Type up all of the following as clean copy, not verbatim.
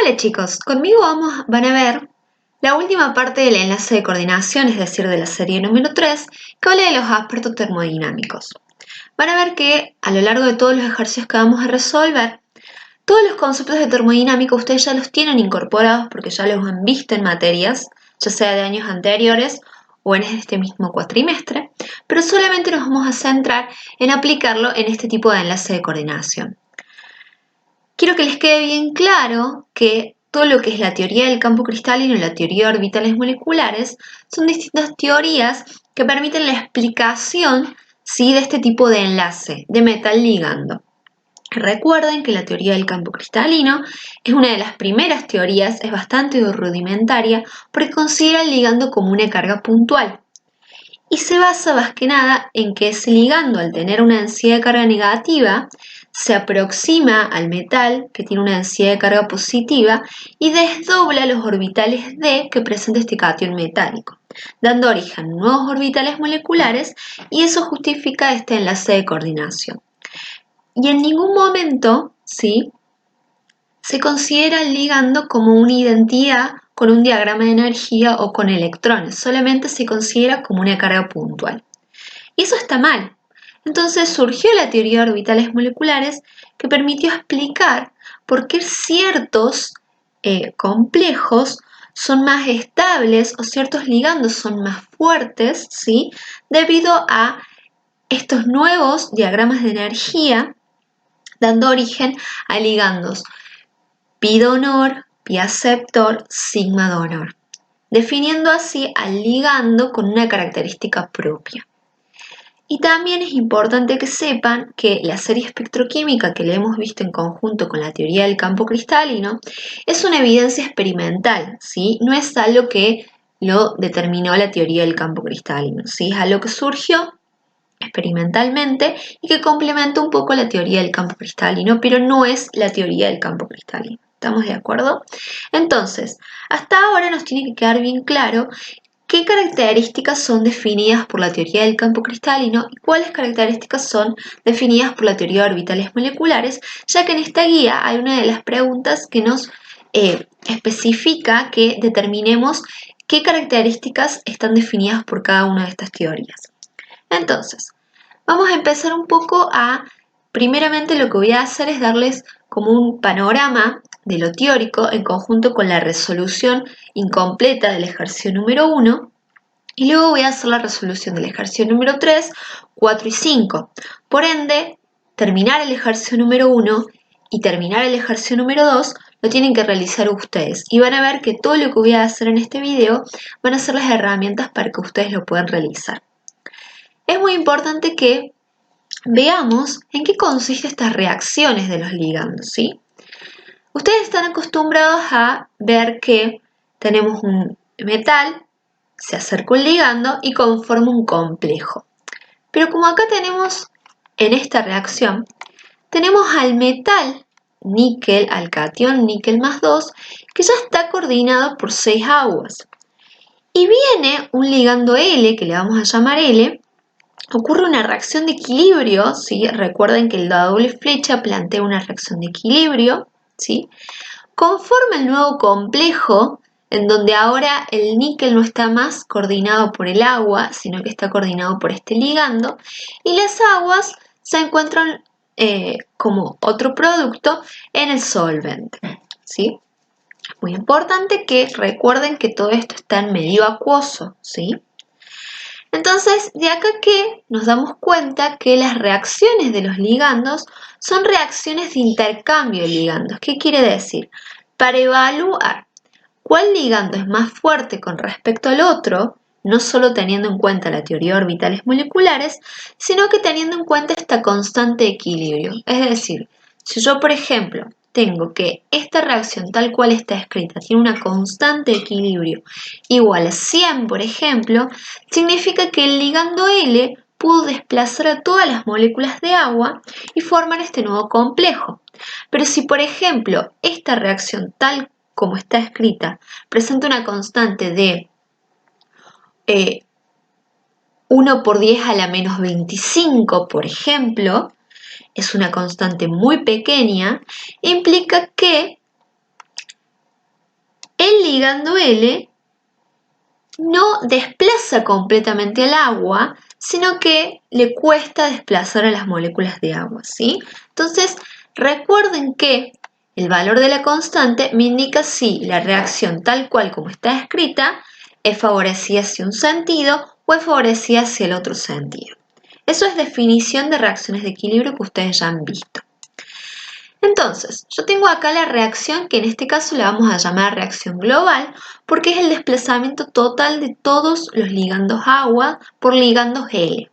Hola chicos, conmigo van a ver la última parte del enlace de coordinación, es decir, de la serie número 3, que habla de los aspectos termodinámicos. Van a ver que a lo largo de todos los ejercicios que vamos a resolver, todos los conceptos de termodinámica ustedes ya los tienen incorporados porque ya los han visto en materias, ya sea de años anteriores o en este mismo cuatrimestre, pero solamente nos vamos a centrar en aplicarlo en este tipo de enlace de coordinación. Quiero que les quede bien claro que todo lo que es la teoría del campo cristalino y la teoría de orbitales moleculares son distintas teorías que permiten la explicación, ¿sí?, de este tipo de enlace, de metal ligando. Recuerden que la teoría del campo cristalino es una de las primeras teorías, es bastante rudimentaria porque considera el ligando como una carga puntual. Y se basa más que nada en que ese ligando, al tener una densidad de carga negativa, se aproxima al metal, que tiene una densidad de carga positiva, y desdobla los orbitales d que presenta este catión metálico, dando origen a nuevos orbitales moleculares, y eso justifica este enlace de coordinación. Y en ningún momento, ¿sí?, se considera el ligando como una identidad con un diagrama de energía o con electrones, solamente se considera como una carga puntual. Y eso está mal. Entonces surgió la teoría de orbitales moleculares que permitió explicar por qué ciertos complejos son más estables o ciertos ligandos son más fuertes, ¿sí?, debido a estos nuevos diagramas de energía, dando origen a ligandos pi donor, pi aceptor, sigma donor, definiendo así al ligando con una característica propia. Y también es importante que sepan que la serie espectroquímica que le hemos visto en conjunto con la teoría del campo cristalino es una evidencia experimental, ¿sí? No es algo que lo determinó la teoría del campo cristalino, ¿sí? Es algo que surgió experimentalmente y que complementa un poco la teoría del campo cristalino, pero no es la teoría del campo cristalino. ¿Estamos de acuerdo? Entonces, hasta ahora nos tiene que quedar bien claro qué características son definidas por la teoría del campo cristalino y cuáles características son definidas por la teoría de orbitales moleculares, ya que en esta guía hay una de las preguntas que nos especifica que determinemos qué características están definidas por cada una de estas teorías. Entonces, vamos a empezar un poco primeramente lo que voy a hacer es darles como un panorama de lo teórico en conjunto con la resolución incompleta del ejercicio número 1 y luego voy a hacer la resolución del ejercicio número 3, 4 y 5. Por ende, terminar el ejercicio número 1 y terminar el ejercicio número 2 lo tienen que realizar ustedes y van a ver que todo lo que voy a hacer en este video van a ser las herramientas para que ustedes lo puedan realizar. Es muy importante que veamos en qué consisten estas reacciones de los ligandos, ¿sí? Ustedes están acostumbrados a ver que tenemos un metal, se acerca un ligando y conforma un complejo. Pero como acá tenemos en esta reacción, tenemos al metal níquel, al catión níquel más 2, que ya está coordinado por 6 aguas. Y viene un ligando L, que le vamos a llamar L, ocurre una reacción de equilibrio, ¿sí? Recuerden que la doble flecha plantea una reacción de equilibrio, ¿sí? Conforma el nuevo complejo, en donde ahora el níquel no está más coordinado por el agua, sino que está coordinado por este ligando, y las aguas se encuentran como otro producto en el solvente, ¿sí? Muy importante que recuerden que todo esto está en medio acuoso, ¿sí? Entonces, de acá que nos damos cuenta que las reacciones de los ligandos son reacciones de intercambio de ligandos. ¿Qué quiere decir? Para evaluar cuál ligando es más fuerte con respecto al otro, no solo teniendo en cuenta la teoría de orbitales moleculares, sino que teniendo en cuenta esta constante de equilibrio. Es decir, si yo, por ejemplo, tengo que esta reacción tal cual está escrita tiene una constante de equilibrio igual a 100, por ejemplo, significa que el ligando L pudo desplazar a todas las moléculas de agua y formar este nuevo complejo. Pero si, por ejemplo, esta reacción tal como está escrita presenta una constante de 1 por 10 a la menos 25, por ejemplo, es una constante muy pequeña, implica que ligando L no desplaza completamente el agua, sino que le cuesta desplazar a las moléculas de agua, ¿sí? Entonces, recuerden que el valor de la constante me indica si la reacción tal cual como está escrita es favorecida hacia un sentido o es favorecida hacia el otro sentido. Eso es definición de reacciones de equilibrio que ustedes ya han visto. Entonces, yo tengo acá la reacción que en este caso la vamos a llamar reacción global porque es el desplazamiento total de todos los ligandos agua por ligandos L.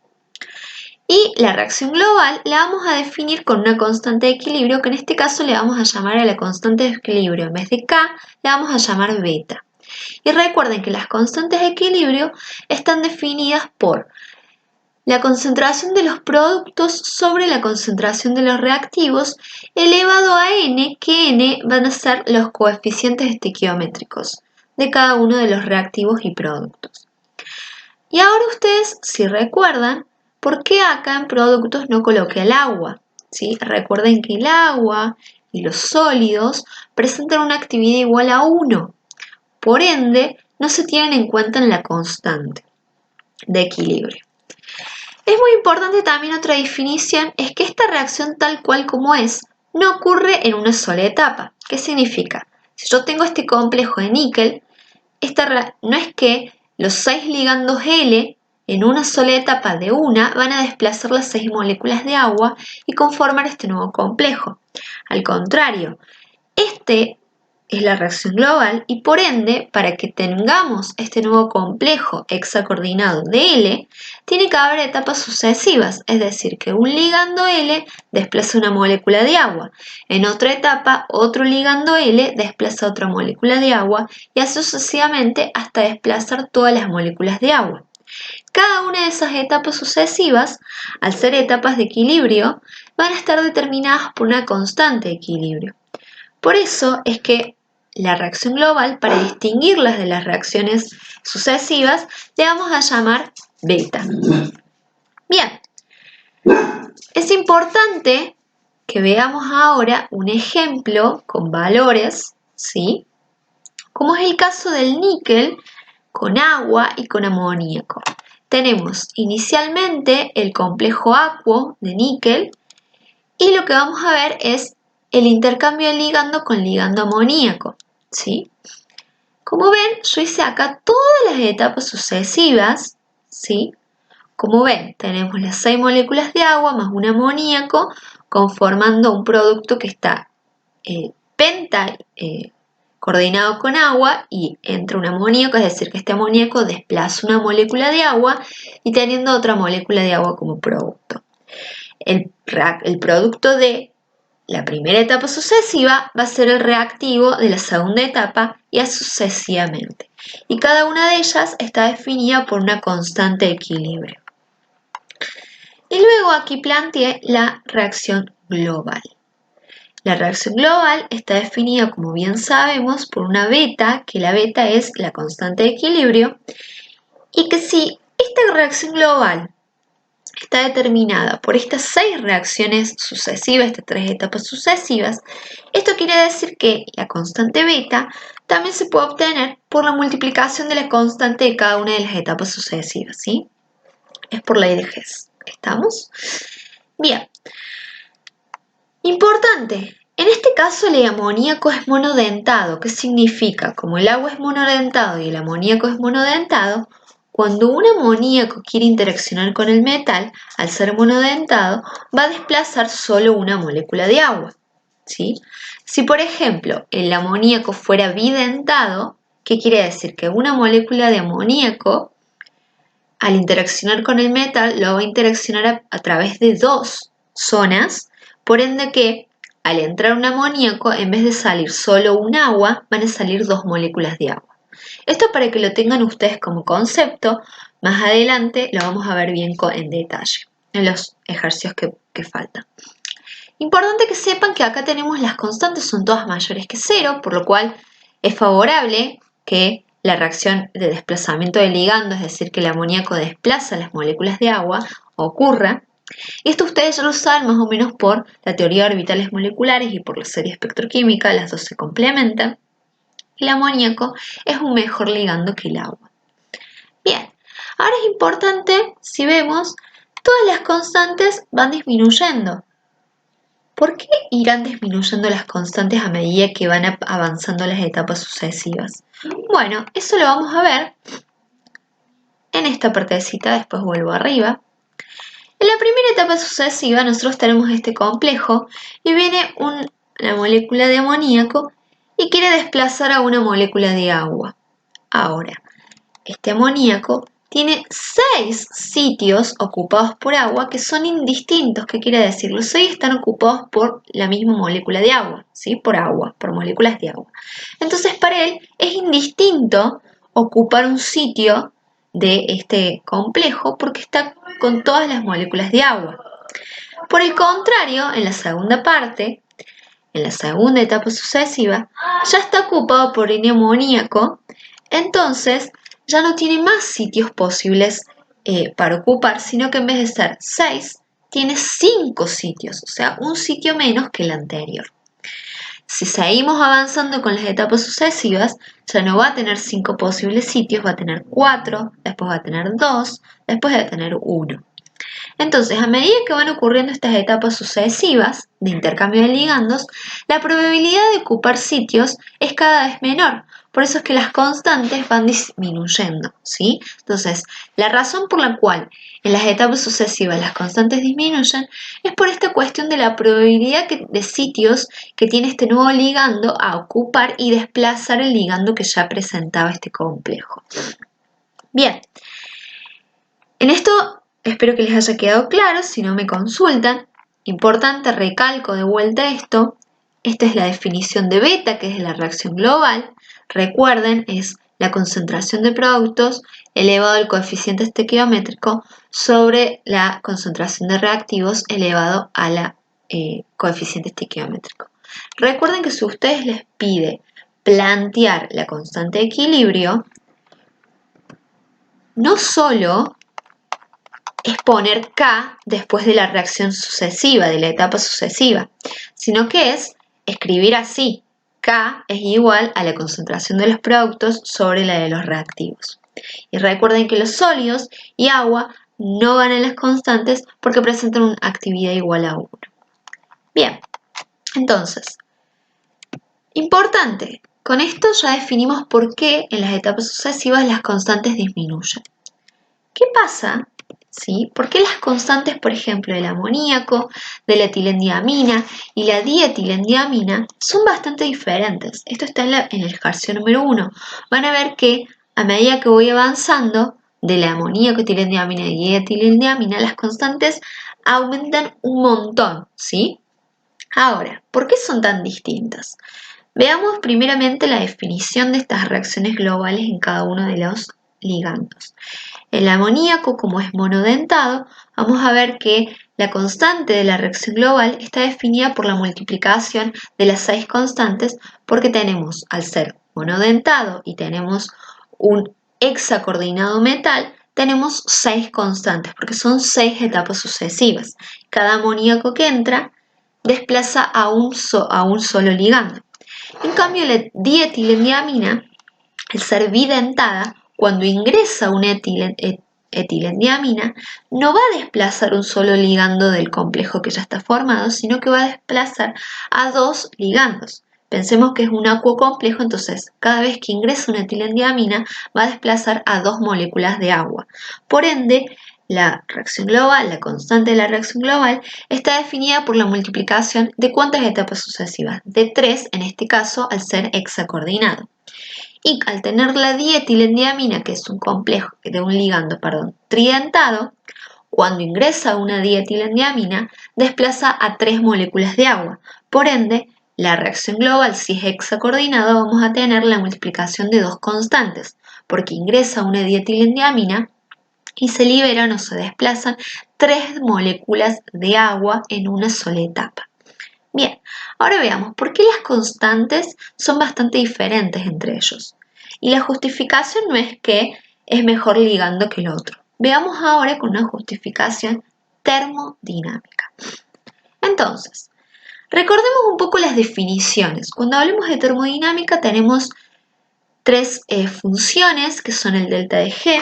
Y la reacción global la vamos a definir con una constante de equilibrio que en este caso le vamos a llamar a la constante de equilibrio en vez de K, la vamos a llamar beta. Y recuerden que las constantes de equilibrio están definidas por la concentración de los productos sobre la concentración de los reactivos elevado a n, que n van a ser los coeficientes estequiométricos de cada uno de los reactivos y productos. Y ahora ustedes, si recuerdan, ¿por qué acá en productos no coloqué el agua? ¿Sí? Recuerden que el agua y los sólidos presentan una actividad igual a 1. Por ende, no se tienen en cuenta en la constante de equilibrio. Es muy importante también otra definición, es que esta reacción tal cual como es, no ocurre en una sola etapa. ¿Qué significa? Si yo tengo este complejo de níquel, no es que los 6 ligandos L en una sola etapa de una van a desplazar las 6 moléculas de agua y conformar este nuevo complejo. Al contrario, este es la reacción global y por ende, para que tengamos este nuevo complejo hexacoordinado de L, tiene que haber etapas sucesivas, es decir, que un ligando L desplaza una molécula de agua, en otra etapa otro ligando L desplaza otra molécula de agua y así sucesivamente hasta desplazar todas las moléculas de agua. Cada una de esas etapas sucesivas, al ser etapas de equilibrio, van a estar determinadas por una constante de equilibrio. Por eso es que la reacción global, para distinguirlas de las reacciones sucesivas, le vamos a llamar beta. Bien, es importante que veamos ahora un ejemplo con valores, ¿sí? Como es el caso del níquel con agua y con amoníaco. Tenemos inicialmente el complejo acuo de níquel y lo que vamos a ver es el intercambio de ligando con ligando amoníaco, ¿sí? Como ven, yo hice acá todas las etapas sucesivas, ¿sí? Como ven, tenemos las 6 moléculas de agua más un amoníaco conformando un producto que está coordinado con agua y entra un amoníaco, es decir, que este amoníaco desplaza una molécula de agua y teniendo otra molécula de agua como producto. El producto de la primera etapa sucesiva va a ser el reactivo de la segunda etapa y así sucesivamente. Y cada una de ellas está definida por una constante de equilibrio. Y luego aquí planteé la reacción global. La reacción global está definida, como bien sabemos, por una beta, que la beta es la constante de equilibrio, y que si esta reacción global está determinada por estas 6 reacciones sucesivas, estas 3 etapas sucesivas, esto quiere decir que la constante beta también se puede obtener por la multiplicación de la constante de cada una de las etapas sucesivas, ¿sí? Es por ley de Hess. ¿Estamos? Bien. Importante. En este caso el amoníaco es monodentado. ¿Qué significa? Como el agua es monodentado y el amoníaco es monodentado, cuando un amoníaco quiere interaccionar con el metal, al ser monodentado, va a desplazar solo una molécula de agua, ¿sí? Si, por ejemplo, el amoníaco fuera bidentado, ¿qué quiere decir? Que una molécula de amoníaco, al interaccionar con el metal, lo va a interaccionar a través de 2 zonas, por ende que al entrar un amoníaco, en vez de salir solo un agua, van a salir 2 moléculas de agua. Esto para que lo tengan ustedes como concepto, más adelante lo vamos a ver bien en detalle, en los ejercicios que faltan. Importante que sepan que acá tenemos las constantes, son todas mayores que 0, por lo cual es favorable que la reacción de desplazamiento de ligando, es decir, que el amoníaco desplaza las moléculas de agua, ocurra. Y esto ustedes ya lo saben más o menos por la teoría de orbitales moleculares y por la serie espectroquímica, las dos se complementan. el amoníaco es un mejor ligando que el agua. Bien, ahora es importante, si vemos, todas las constantes van disminuyendo. ¿Por qué irán disminuyendo las constantes a medida que van avanzando las etapas sucesivas? Bueno, eso lo vamos a ver en esta partecita, después vuelvo arriba. En la primera etapa sucesiva nosotros tenemos este complejo y viene una molécula de amoníaco y quiere desplazar a una molécula de agua. Ahora, este amoníaco tiene 6 sitios ocupados por agua que son indistintos. ¿Qué quiere decir? Los 6 están ocupados por la misma molécula de agua, ¿sí? Por agua, por moléculas de agua. Entonces, para él es indistinto ocupar un sitio de este complejo porque está con todas las moléculas de agua. Por el contrario, en la segunda parte, en la segunda etapa sucesiva, ya está ocupado por el amoníaco, entonces ya no tiene más sitios posibles para ocupar, sino que en vez de ser 6, tiene 5 sitios, o sea, un sitio menos que el anterior. Si seguimos avanzando con las etapas sucesivas, ya no va a tener 5 posibles sitios, va a tener 4, después va a tener 2, después va a tener 1. Entonces, a medida que van ocurriendo estas etapas sucesivas de intercambio de ligandos, la probabilidad de ocupar sitios es cada vez menor. Por eso es que las constantes van disminuyendo, ¿sí? Entonces, la razón por la cual en las etapas sucesivas las constantes disminuyen es por esta cuestión de la probabilidad de sitios que tiene este nuevo ligando a ocupar y desplazar el ligando que ya presentaba este complejo. Bien, en esto espero que les haya quedado claro, si no me consultan. Importante, recalco de vuelta esto. Esta es la definición de beta, que es la reacción global. Recuerden, es la concentración de productos elevado al coeficiente estequiométrico sobre la concentración de reactivos elevado a la coeficiente estequiométrico. Recuerden que si ustedes les pide plantear la constante de equilibrio, no solo es poner K después de la reacción sucesiva, de la etapa sucesiva, sino que es escribir así: K es igual a la concentración de los productos sobre la de los reactivos. Y recuerden que los sólidos y agua no van en las constantes porque presentan una actividad igual a 1. Bien, entonces, importante, con esto ya definimos por qué en las etapas sucesivas las constantes disminuyen. ¿Qué pasa? ¿Sí? ¿Por qué las constantes, por ejemplo, del amoníaco, de la etilendiamina y la dietilendiamina son bastante diferentes? Esto está en el ejercicio número 1. Van a ver que a medida que voy avanzando de la amoníaco, etilendiamina y dietilendiamina, las constantes aumentan un montón, ¿sí? Ahora, ¿por qué son tan distintas? Veamos primeramente la definición de estas reacciones globales en cada uno de los ligandos. El amoníaco, como es monodentado, vamos a ver que la constante de la reacción global está definida por la multiplicación de las 6 constantes, porque tenemos, al ser monodentado y tenemos un hexacoordinado metal, tenemos 6 constantes, porque son 6 etapas sucesivas. Cada amoníaco que entra desplaza a un solo ligando. En cambio, la dietilendiamina, al ser bidentada, cuando ingresa una etilendiamina, no va a desplazar un solo ligando del complejo que ya está formado, sino que va a desplazar a 2 ligandos. Pensemos que es un acuocomplejo, entonces cada vez que ingresa una etilendiamina va a desplazar a 2 moléculas de agua. Por ende, la reacción global, la constante de la reacción global, está definida por la multiplicación de ¿cuántas etapas sucesivas? De 3, en este caso, al ser hexacoordinado. Y al tener la dietilendiamina, que es un complejo de un ligando, tridentado, cuando ingresa una dietilendiamina, desplaza a 3 moléculas de agua. Por ende, la reacción global, si es hexacoordinado, vamos a tener la multiplicación de 2 constantes, porque ingresa una dietilendiamina y se liberan o se desplazan 3 moléculas de agua en una sola etapa. Bien, ahora veamos por qué las constantes son bastante diferentes entre ellos. Y la justificación no es que es mejor ligando que el otro. Veamos ahora con una justificación termodinámica. Entonces, recordemos un poco las definiciones. Cuando hablemos de termodinámica tenemos tres funciones que son el delta de G,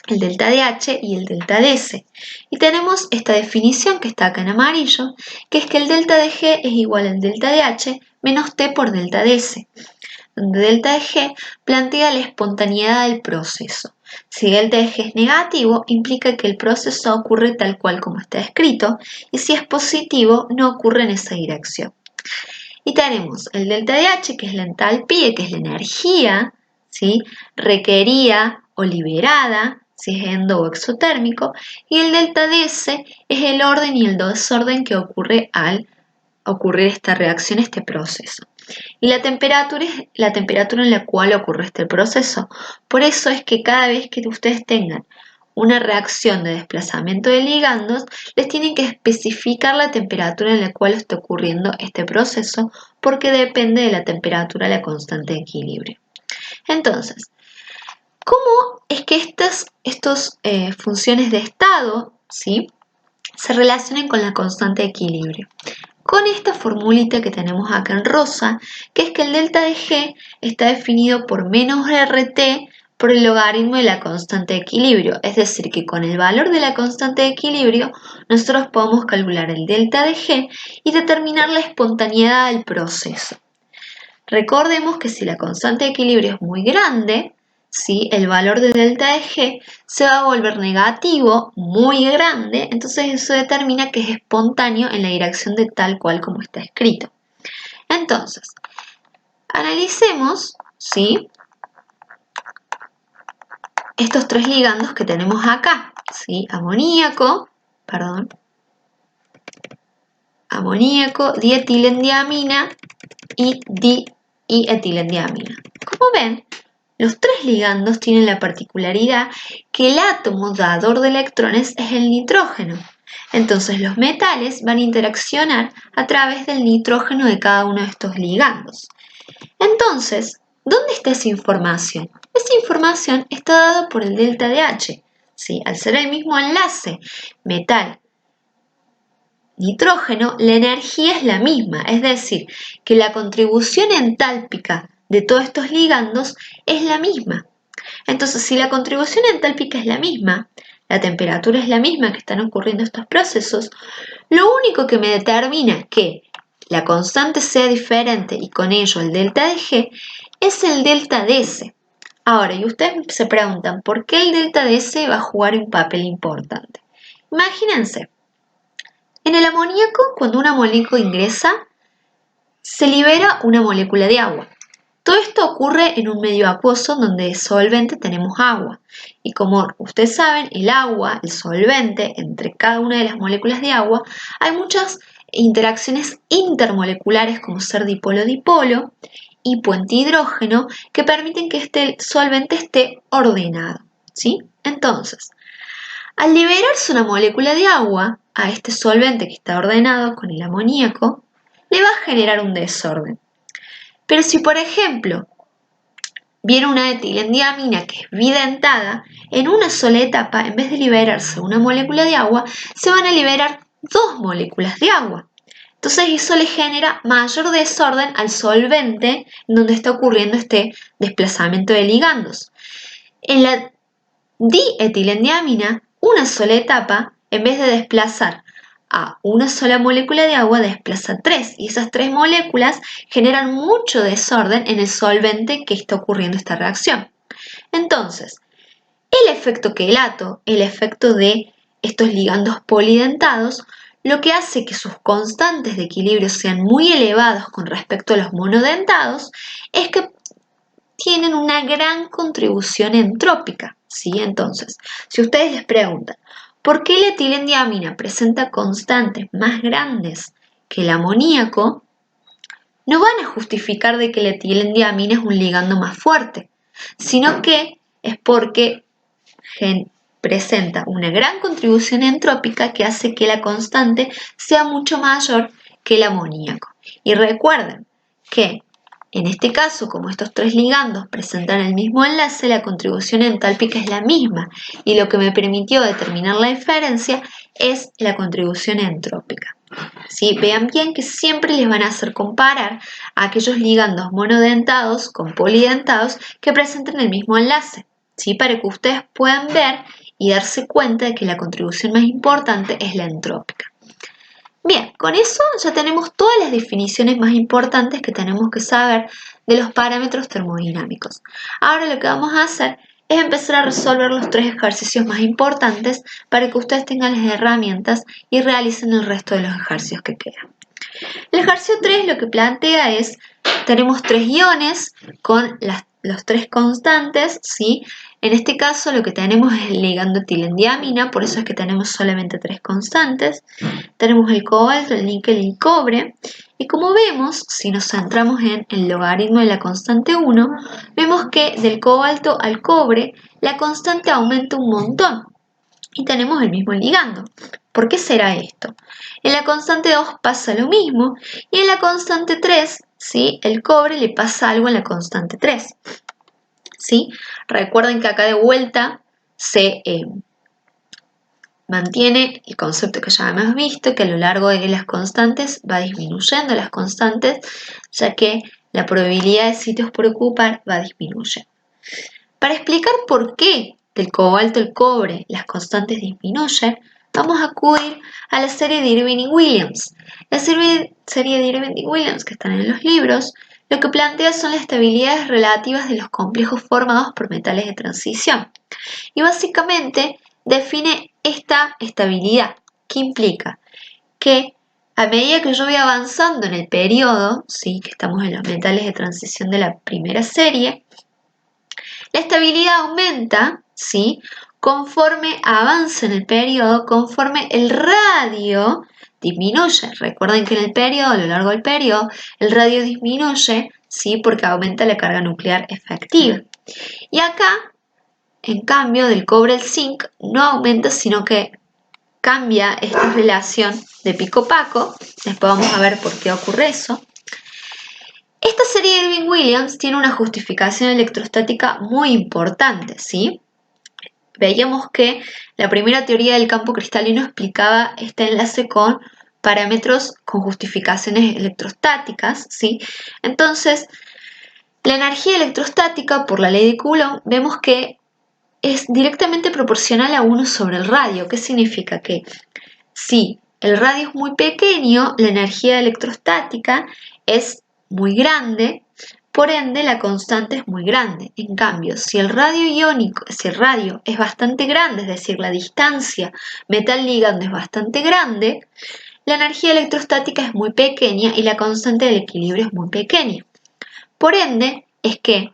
el delta de H y el delta de S. Y tenemos esta definición que está acá en amarillo, que es que el delta de G es igual al delta de H menos T por delta de S, donde delta de G plantea la espontaneidad del proceso. Si delta de G es negativo, implica que el proceso ocurre tal cual como está escrito, y si es positivo, no ocurre en esa dirección. Y tenemos el delta de H, que es la entalpía, que es la energía, ¿sí?, requerida o liberada, si es endo o exotérmico, y el delta de S es el orden y el desorden que ocurre al ocurrir esta reacción, este proceso. Y la temperatura es la temperatura en la cual ocurre este proceso. Por eso es que cada vez que ustedes tengan una reacción de desplazamiento de ligandos, les tienen que especificar la temperatura en la cual está ocurriendo este proceso, porque depende de la temperatura la constante de equilibrio. Entonces, ¿cómo es que estas funciones de estado, ¿sí?, se relacionan con la constante de equilibrio? Con esta formulita que tenemos acá en rosa, que es que el delta de G está definido por menos RT por el logaritmo de la constante de equilibrio. Es decir, que con el valor de la constante de equilibrio nosotros podemos calcular el delta de G y determinar la espontaneidad del proceso. Recordemos que si la constante de equilibrio es muy grande, ¿sí?, el valor de delta de G se va a volver negativo, muy grande, entonces eso determina que es espontáneo en la dirección de tal cual como está escrito. Entonces, analicemos, ¿sí?, estos tres ligandos que tenemos acá, ¿sí?, amoníaco, dietilendiamina y dietilendiamina. Como ven, los tres ligandos tienen la particularidad que el átomo dador de electrones es el nitrógeno. Entonces los metales van a interaccionar a través del nitrógeno de cada uno de estos ligandos. Entonces, ¿dónde está esa información? Esa información está dada por el delta de H. ¿Sí? Al ser el mismo enlace metal nitrógeno, la energía es la misma, es decir, que la contribución entálpica de todos estos ligandos es la misma. Entonces, si la contribución entálpica es la misma, la temperatura es la misma que están ocurriendo estos procesos, lo único que me determina que la constante sea diferente y con ello el delta de G es el delta de S. Ahora, y ustedes se preguntan, ¿por qué el delta de S va a jugar un papel importante? Imagínense, en el amoníaco, cuando una molécula ingresa, se libera una molécula de agua. Todo esto ocurre en un medio acuoso donde de solvente tenemos agua. Y como ustedes saben, el agua, el solvente, entre cada una de las moléculas de agua, hay muchas interacciones intermoleculares como ser dipolo-dipolo y puente hidrógeno que permiten que este solvente esté ordenado, ¿sí? Entonces, al liberarse una molécula de agua a este solvente que está ordenado con el amoníaco, le va a generar un desorden. Pero si, por ejemplo, viene una etilendiamina que es bidentada, en una sola etapa, en vez de liberarse una molécula de agua, se van a liberar dos moléculas de agua. Entonces eso le genera mayor desorden al solvente en donde está ocurriendo este desplazamiento de ligandos. En la dietilendiamina, una sola etapa, en vez de desplazar a una sola molécula de agua, desplaza tres, y esas tres moléculas generan mucho desorden en el solvente que está ocurriendo esta reacción. Entonces, el efecto quelato, el efecto de estos ligandos polidentados, lo que hace que sus constantes de equilibrio sean muy elevados con respecto a los monodentados, es que tienen una gran contribución entrópica, ¿sí? Entonces, si ustedes les preguntan, ¿por qué la etilendiamina presenta constantes más grandes que el amoníaco? No van a justificar de que la etilendiamina es un ligando más fuerte, sino que es porque presenta una gran contribución entrópica que hace que la constante sea mucho mayor que el amoníaco. Y recuerden que En este caso, como estos tres ligandos presentan el mismo enlace, la contribución entálpica es la misma y lo que me permitió determinar la diferencia es la contribución entrópica. ¿Sí? Vean bien que siempre les van a hacer comparar a aquellos ligandos monodentados con polidentados que presenten el mismo enlace, ¿sí? Para que ustedes puedan ver y darse cuenta de que la contribución más importante es la entrópica. Bien, con eso ya tenemos todas las definiciones más importantes que tenemos que saber de los parámetros termodinámicos. Ahora lo que vamos a hacer es empezar a resolver los tres ejercicios más importantes para que ustedes tengan las herramientas y realicen el resto de los ejercicios que quedan. El ejercicio 3 lo que plantea es, tenemos tres iones con los tres constantes, ¿sí? En este caso lo que tenemos es el ligando etilendiamina, por eso es que tenemos solamente tres constantes. Tenemos el cobalto, el níquel y el cobre. Y como vemos, si nos centramos en el logaritmo de la constante 1, vemos que del cobalto al cobre la constante aumenta un montón. Y tenemos el mismo ligando. ¿Por qué será esto? En la constante 2 pasa lo mismo y en la constante 3, ¿sí? El cobre le pasa algo en la constante 3. ¿Sí? Recuerden que acá de vuelta se mantiene el concepto que ya hemos visto, que a lo largo de las constantes va disminuyendo las constantes, ya que la probabilidad de sitios por ocupar va disminuyendo. Para explicar por qué del cobalto al cobre las constantes disminuyen, vamos a acudir a la serie de Irving y Williams. La serie de Irving y Williams que están en los libros, lo que plantea son las estabilidades relativas de los complejos formados por metales de transición. Y básicamente define esta estabilidad, que implica que a medida que yo voy avanzando en el periodo, ¿sí? Que estamos en los metales de transición de la primera serie, la estabilidad aumenta, ¿sí? Conforme avanza en el periodo, conforme el radio disminuye. Recuerden que en el periodo, a lo largo del periodo, el radio disminuye, ¿sí? Porque aumenta la carga nuclear efectiva. Y acá, en cambio, del cobre al zinc no aumenta, sino que cambia esta relación de pico-paco. Después vamos a ver por qué ocurre eso. Esta serie de Irving-Williams tiene una justificación electrostática muy importante, ¿sí? Veíamos que la primera teoría del campo cristalino explicaba este enlace con parámetros con justificaciones electrostáticas, ¿sí? Entonces, la energía electrostática, por la ley de Coulomb, vemos que es directamente proporcional a 1 sobre el radio. ¿Qué significa? Que si el radio es muy pequeño, la energía electrostática es muy grande, por ende la constante es muy grande. En cambio, si el radio es bastante grande, es decir, la distancia metal-ligando es bastante grande, la energía electrostática es muy pequeña y la constante del equilibrio es muy pequeña. Por ende, es que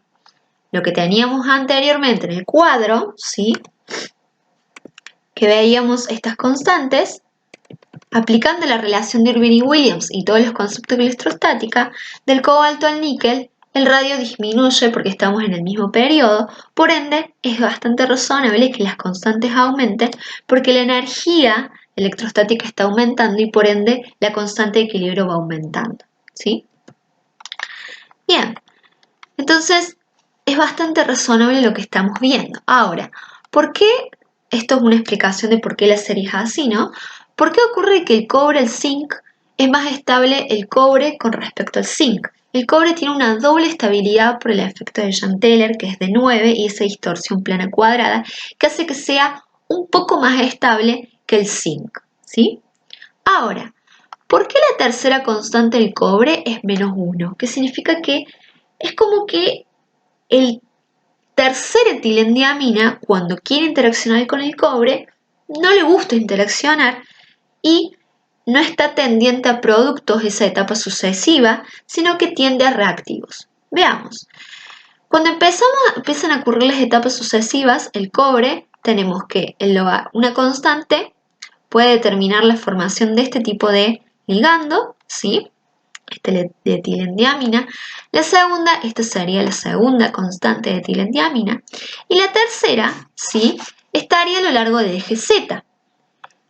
lo que teníamos anteriormente en el cuadro, ¿sí? Que veíamos estas constantes, aplicando la relación de Irving y Williams y todos los conceptos de electrostática, del cobalto al níquel, el radio disminuye porque estamos en el mismo periodo, por ende es bastante razonable que las constantes aumenten porque la energía electrostática está aumentando y por ende la constante de equilibrio va aumentando, ¿sí? Bien, entonces es bastante razonable lo que estamos viendo. Ahora, ¿por qué? Esto es una explicación de por qué la serie es así, ¿no? ¿Por qué ocurre que el cobre, el zinc, es más estable el cobre con respecto al zinc? El cobre tiene una doble estabilidad por el efecto de Jahn-Teller, que es de 9, y esa distorsión plana cuadrada, que hace que sea un poco más estable que el zinc, ¿sí? Ahora, ¿por qué la tercera constante del cobre es menos 1? Que significa que es como que el tercer etilendiamina, cuando quiere interaccionar con el cobre, no le gusta interaccionar y no está tendiente a productos esa etapa sucesiva, sino que tiende a reactivos. Veamos. Cuando empiezan a ocurrir las etapas sucesivas, el cobre, tenemos que una constante puede determinar la formación de este tipo de ligando, ¿sí? De etilendiamina. La segunda, esta sería la segunda constante de etilendiamina. Y la tercera, estaría a lo largo del eje Z.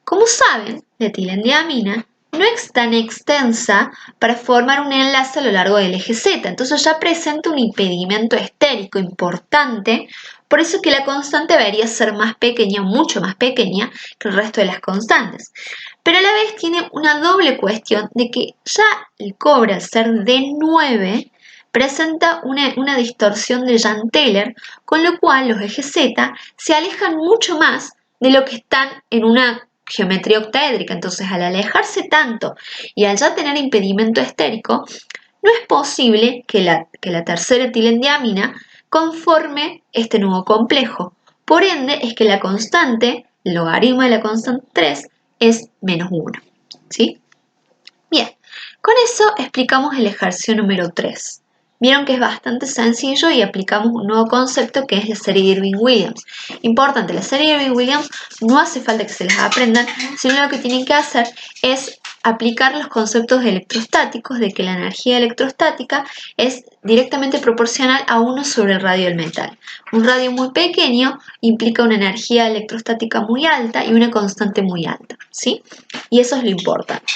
Como saben, la etilendiamina no es tan extensa para formar un enlace a lo largo del eje Z, entonces ya presenta un impedimento estérico importante, por eso que la constante debería ser más pequeña, mucho más pequeña que el resto de las constantes. Pero a la vez tiene una doble cuestión de que ya el cobre, al ser de 9, presenta una distorsión de Jahn-Teller, con lo cual los ejes Z se alejan mucho más de lo que están en una geometría octaédrica. Entonces, al alejarse tanto y al ya tener impedimento estérico, no es posible que la tercera etilendiamina conforme este nuevo complejo. Por ende, es que la constante, el logaritmo de la constante 3, es menos 1. ¿Sí? Bien, con eso explicamos el ejercicio número 3. Vieron que es bastante sencillo y aplicamos un nuevo concepto que es la serie de Irving-Williams. Importante, la serie de Irving-Williams no hace falta que se las aprendan, sino lo que tienen que hacer es aplicar los conceptos electrostáticos de que la energía electrostática es directamente proporcional a 1 sobre el radio del metal. Un radio muy pequeño implica una energía electrostática muy alta y una constante muy alta, ¿sí? Y eso es lo importante.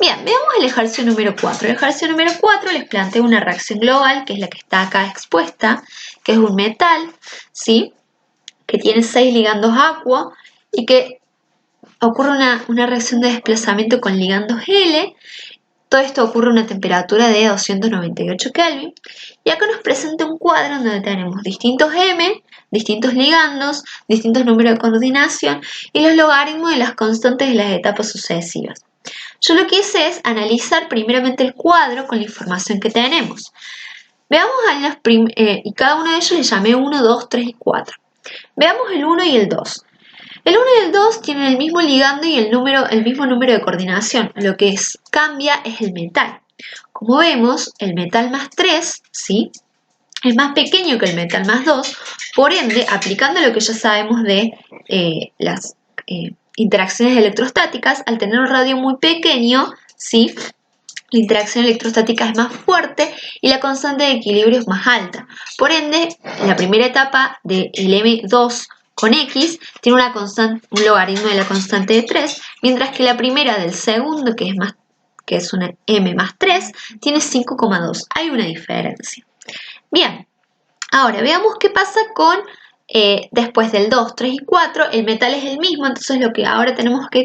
Bien, veamos el ejercicio número 4. El ejercicio número 4 les planteo una reacción global, que es la que está acá expuesta, que es un metal, ¿sí? Que tiene 6 ligandos aqua y que ocurre una reacción de desplazamiento con ligandos L. Todo esto ocurre a una temperatura de 298 Kelvin. Y acá nos presenta un cuadro donde tenemos distintos M, distintos ligandos, distintos números de coordinación y los logaritmos de las constantes de las etapas sucesivas. Yo lo que hice es analizar primeramente el cuadro con la información que tenemos. Veamos y cada uno de ellos le llamé 1, 2, 3 y 4. Veamos el 1 y el 2. El 1 y el 2 tienen el mismo ligando y el mismo número de coordinación. Lo que cambia es el metal. Como vemos, el metal más 3, ¿sí?, es más pequeño que el metal más 2. Por ende, aplicando lo que ya sabemos de las interacciones electrostáticas, al tener un radio muy pequeño, ¿sí?, la interacción electrostática es más fuerte y la constante de equilibrio es más alta. Por ende, la primera etapa del M2 con X tiene un logaritmo de la constante de 3, mientras que la primera del segundo, que es una M más 3, tiene 5,2. Hay una diferencia. Bien, ahora veamos qué pasa con después del 2, 3 y 4. El metal es el mismo, entonces lo que ahora tenemos que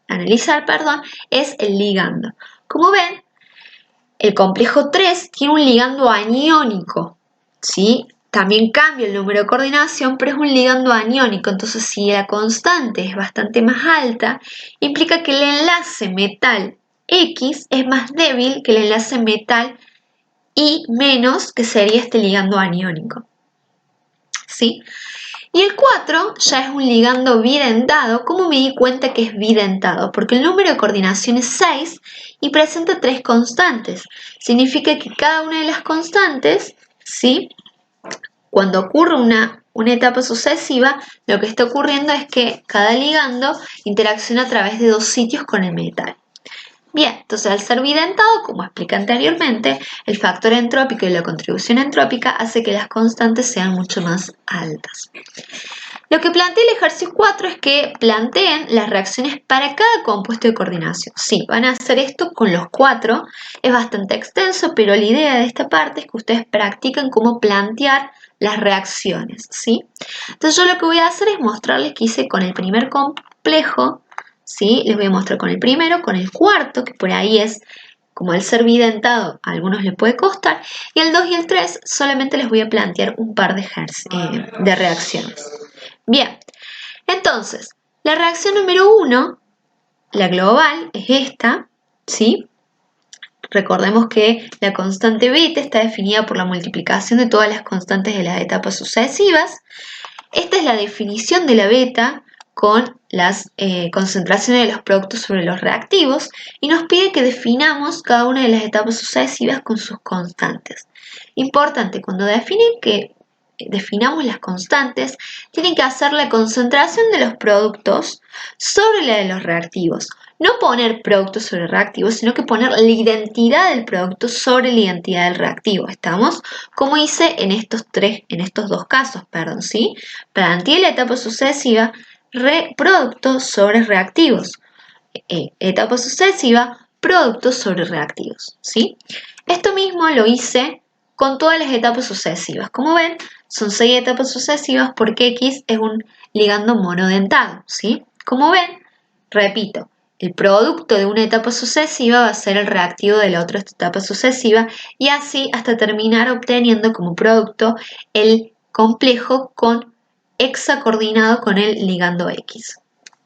analizar, es el ligando. Como ven, el complejo 3 tiene un ligando aniónico, ¿sí? También cambia el número de coordinación, pero es un ligando aniónico. Entonces, si la constante es bastante más alta, implica que el enlace metal X es más débil que el enlace metal Y menos, que sería este ligando aniónico, ¿sí? Y el 4 ya es un ligando bidentado. ¿Cómo me di cuenta que es bidentado? Porque el número de coordinación es 6 y presenta 3 constantes. Significa que cada una de las constantes, ¿sí?, cuando ocurre una etapa sucesiva, lo que está ocurriendo es que cada ligando interacciona a través de 2 sitios con el metal. Bien, entonces al ser bidentado, como expliqué anteriormente, el factor entrópico y la contribución entrópica hace que las constantes sean mucho más altas. Lo que plantea el ejercicio 4 es que planteen las reacciones para cada compuesto de coordinación. Sí, van a hacer esto con los 4, es bastante extenso, pero la idea de esta parte es que ustedes practiquen cómo plantear las reacciones, ¿sí? Entonces yo lo que voy a hacer es mostrarles que hice con el primer complejo, ¿sí? Les voy a mostrar con el primero, con el cuarto, que por ahí es, como al ser bidentado, a algunos les puede costar, y el 2 y el 3 solamente les voy a plantear un par de reacciones. Bien, entonces, la reacción número 1, la global, es esta, ¿sí? Recordemos que la constante beta está definida por la multiplicación de todas las constantes de las etapas sucesivas. Esta es la definición de la beta con las concentraciones de los productos sobre los reactivos y nos pide que definamos cada una de las etapas sucesivas con sus constantes. Importante, cuando definamos las constantes, tienen que hacer la concentración de los productos sobre la de los reactivos. No poner productos sobre reactivos, sino que poner la identidad del producto sobre la identidad del reactivo. ¿Estamos? Como hice en estos dos casos, ¿sí? Planteé la etapa sucesiva productos sobre reactivos. etapa sucesiva, productos sobre reactivos, ¿sí? Esto mismo lo hice con todas las etapas sucesivas. Como ven, son 6 etapas sucesivas porque X es un ligando monodentado, ¿sí? Como ven, repito, el producto de una etapa sucesiva va a ser el reactivo de la otra etapa sucesiva y así hasta terminar obteniendo como producto el complejo con hexacoordinado con el ligando X.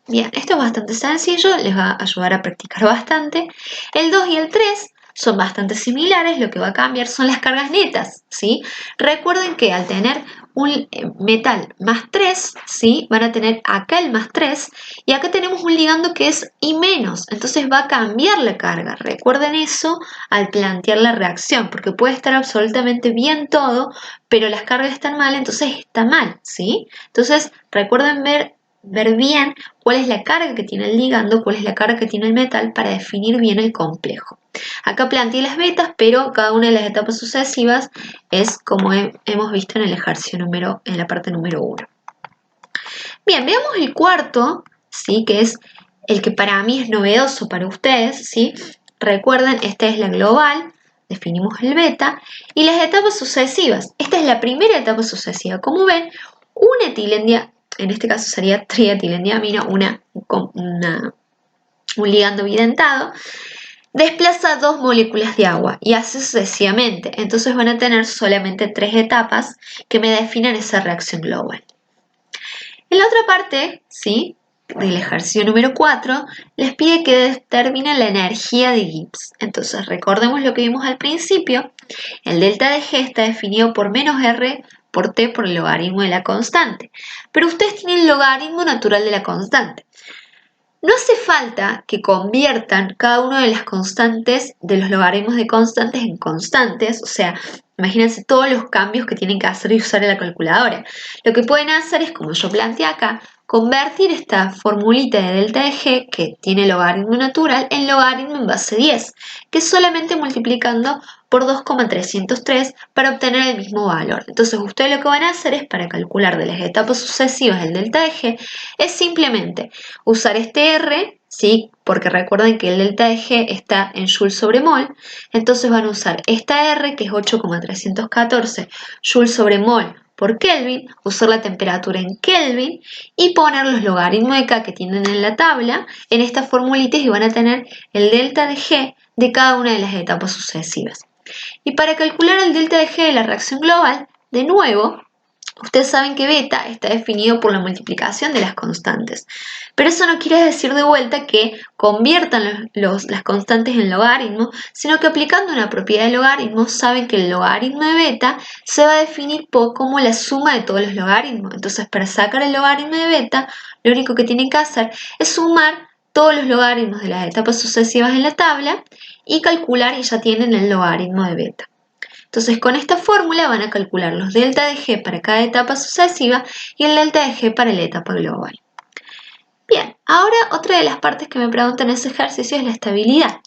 Bien, esto es bastante sencillo, les va a ayudar a practicar bastante. El 2 y el 3 son bastante similares, lo que va a cambiar son las cargas netas, ¿sí? Recuerden que al tener un metal más 3, ¿sí? Van a tener acá el más 3 y acá tenemos un ligando que es I menos, entonces va a cambiar la carga. Recuerden eso al plantear la reacción, porque puede estar absolutamente bien todo, pero las cargas están mal, entonces está mal, ¿sí? Entonces recuerden ver bien cuál es la carga que tiene el ligando, cuál es la carga que tiene el metal para definir bien el complejo. Acá planteé las betas, pero cada una de las etapas sucesivas es como hemos visto en el ejercicio en la parte número 1. Bien, veamos el cuarto, ¿sí? Que es el que para mí es novedoso para ustedes, ¿sí? Recuerden, esta es la global, definimos el beta, y las etapas sucesivas. Esta es la primera etapa sucesiva. Como ven, una etilendia, en este caso sería trietilendiamina, un ligando bidentado, desplaza 2 moléculas de agua y así sucesivamente. Entonces van a tener solamente 3 etapas que me definen esa reacción global. En la otra parte, ¿sí? Del ejercicio número 4, les pide que determinen la energía de Gibbs. Entonces recordemos lo que vimos al principio. El delta de G está definido por menos R por T por el logaritmo de la constante. Pero ustedes tienen el logaritmo natural de la constante. No hace falta que conviertan cada una de las constantes, de los logaritmos de constantes en constantes, o sea, imagínense todos los cambios que tienen que hacer y usar en la calculadora. Lo que pueden hacer es, como yo planteé acá, convertir esta formulita de delta de G, que tiene logaritmo natural, en logaritmo en base 10, que es solamente multiplicando por 2,303 para obtener el mismo valor. Entonces ustedes lo que van a hacer es, para calcular de las etapas sucesivas el delta de G, es simplemente usar este R, ¿sí? Porque recuerden que el delta de G está en Joule sobre mol, entonces van a usar esta R, que es 8,314 Joule sobre mol por Kelvin, usar la temperatura en Kelvin y poner los logaritmos de K que tienen en la tabla en estas formulitas y van a tener el delta de G de cada una de las etapas sucesivas. Y para calcular el delta de G de la reacción global, de nuevo, ustedes saben que beta está definido por la multiplicación de las constantes, pero eso no quiere decir de vuelta que conviertan las constantes en logaritmo, sino que aplicando una propiedad de logaritmo saben que el logaritmo de beta se va a definir como la suma de todos los logaritmos. Entonces, para sacar el logaritmo de beta, lo único que tienen que hacer es sumar todos los logaritmos de las etapas sucesivas en la tabla y calcular y ya tienen el logaritmo de beta. Entonces con esta fórmula van a calcular los delta de G para cada etapa sucesiva y el delta de G para la etapa global. Bien, ahora otra de las partes que me preguntan en ese ejercicio es la estabilidad.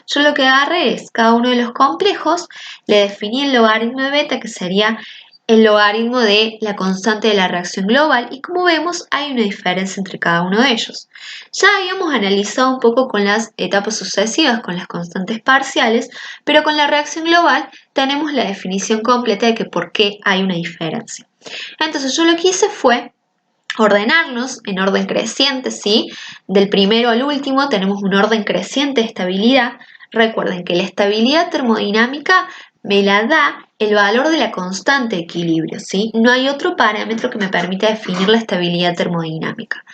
Yo lo que agarré es cada uno de los complejos, le definí el logaritmo de beta, que sería el logaritmo de la constante de la reacción global, y como vemos hay una diferencia entre cada uno de ellos. Ya habíamos analizado un poco con las etapas sucesivas, con las constantes parciales, pero con la reacción global tenemos la definición completa de que por qué hay una diferencia. Entonces yo lo que hice fue ordenarlos en orden creciente, ¿sí? Del primero al último tenemos un orden creciente de estabilidad. Recuerden que la estabilidad termodinámica me la da el valor de la constante de equilibrio, ¿sí? No hay otro parámetro que me permita definir la estabilidad termodinámica.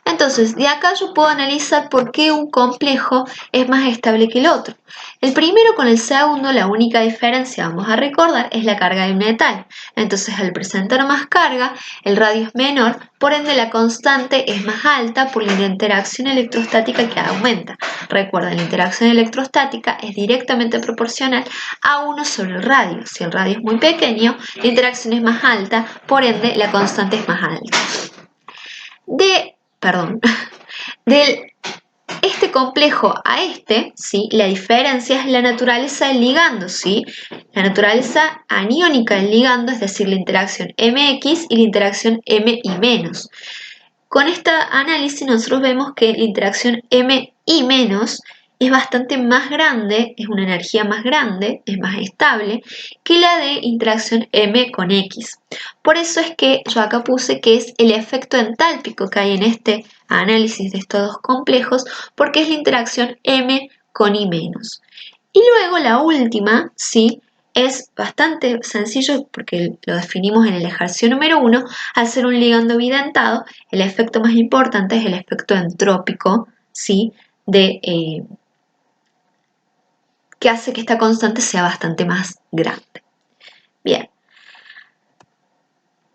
Entonces, de acá yo puedo analizar por qué un complejo es más estable que el otro. El primero con el segundo, la única diferencia, vamos a recordar, es la carga de un metal. Entonces, al presentar más carga, el radio es menor, por ende la constante es más alta por la interacción electrostática que aumenta. Recuerden, la interacción electrostática es directamente proporcional a 1 sobre el radio. Si el radio es muy pequeño, la interacción es más alta, por ende la constante es más alta. De este complejo a este, ¿sí? La diferencia es la naturaleza del ligando, ¿sí? La naturaleza aniónica del ligando, es decir, la interacción MX y la interacción MI-. con este análisis nosotros vemos que la interacción M y menos es bastante más grande, es una energía más grande, es más estable que la de interacción M con X. Por eso es que yo acá puse que es el efecto entálpico que hay en este análisis de estos dos complejos, porque es la interacción M con I menos. Y luego la última, ¿sí? Es bastante sencillo porque lo definimos en el ejercicio número 1. Al ser un ligando bidentado, el efecto más importante es el efecto entrópico, ¿sí? Que hace que esta constante sea bastante más grande. Bien.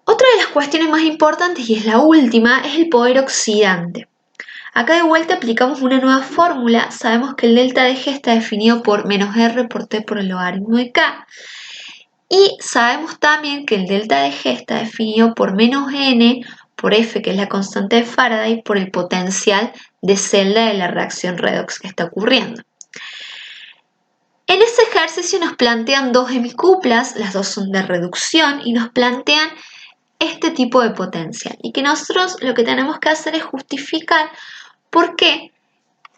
Otra de las cuestiones más importantes, y es la última, es el poder oxidante. Acá de vuelta aplicamos una nueva fórmula. Sabemos que el delta de G está definido por menos R por T por el logaritmo de K. Y sabemos también que el delta de G está definido por menos N por F, que es la constante de Faraday, por el potencial de celda de la reacción redox que está ocurriendo. En ese ejercicio nos plantean dos hemicuplas, las dos son de reducción, y nos plantean este tipo de potencial. Y que nosotros lo que tenemos que hacer es justificar por qué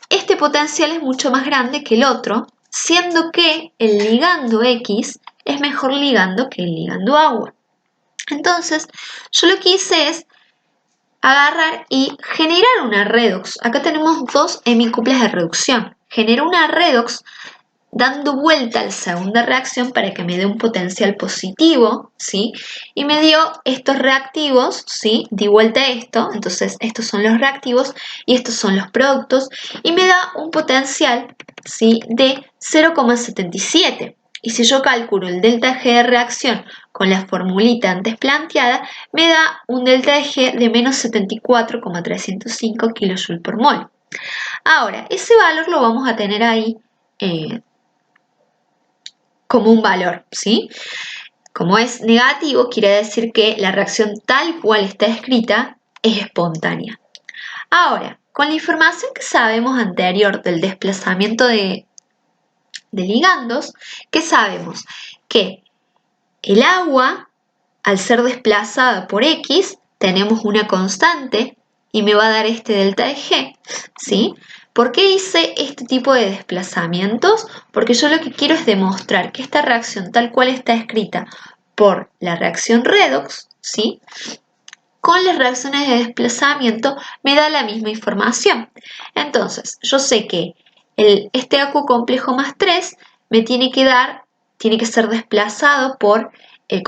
este potencial es mucho más grande que el otro, siendo que el ligando X es mejor ligando que el ligando agua. Entonces, yo lo que hice es agarrar y generar una redox. Acá tenemos dos hemicuplas de reducción. Genero una redox dando vuelta a la segunda reacción para que me dé un potencial positivo, ¿sí? Y me dio estos reactivos, ¿sí? Di vuelta a esto, entonces estos son los reactivos y estos son los productos, y me da un potencial, ¿sí? De 0,77. Y si yo calculo el delta G de reacción con la formulita antes planteada, me da un delta de G de menos 74,305 kJ por mol. Ahora, ese valor lo vamos a tener ahí como un valor, ¿sí? Como es negativo, quiere decir que la reacción tal cual está escrita es espontánea. Ahora, con la información que sabemos anterior del desplazamiento de ligandos, ¿qué sabemos? Que el agua, al ser desplazada por X, tenemos una constante y me va a dar este delta de G, ¿sí? ¿Por qué hice este tipo de desplazamientos? Porque yo lo que quiero es demostrar que esta reacción tal cual está escrita por la reacción redox, ¿sí? Con las reacciones de desplazamiento me da la misma información. Entonces, yo sé que este acu complejo más 3 me tiene que ser desplazado por el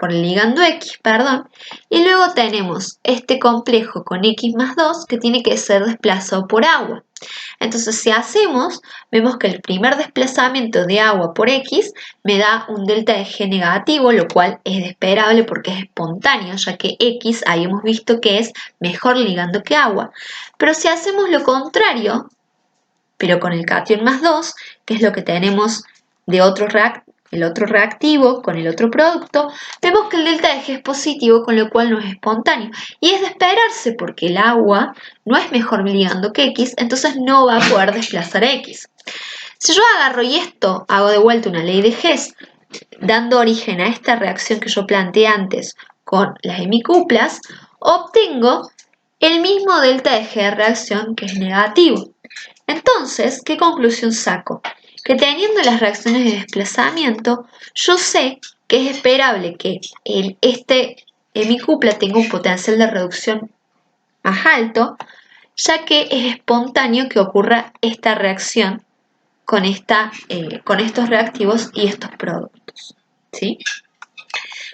ligando X, perdón, y luego tenemos este complejo con X más 2 que tiene que ser desplazado por agua. Entonces, si hacemos, vemos que el primer desplazamiento de agua por X me da un delta de G negativo, lo cual es esperable porque es espontáneo, ya que X habíamos visto que es mejor ligando que agua. Pero si hacemos lo contrario, pero con el catión más 2, que es lo que tenemos de el otro reactivo con el otro producto, vemos que el delta de G es positivo, con lo cual no es espontáneo. Y es de esperarse porque el agua no es mejor ligando que X, entonces no va a poder desplazar X. Si yo agarro y esto hago de vuelta una ley de Hess, dando origen a esta reacción que yo planteé antes con las hemicuplas, obtengo el mismo delta de G de reacción que es negativo. Entonces, ¿qué conclusión saco? Que teniendo las reacciones de desplazamiento, yo sé que es esperable que este hemicupla tenga un potencial de reducción más alto, ya que es espontáneo que ocurra esta reacción con estos reactivos y estos productos, ¿sí?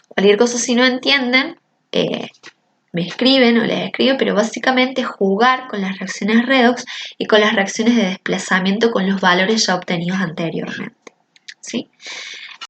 Cualquier cosa si no entienden, me escriben o les escribo, pero básicamente jugar con las reacciones redox y con las reacciones de desplazamiento con los valores ya obtenidos anteriormente, ¿sí?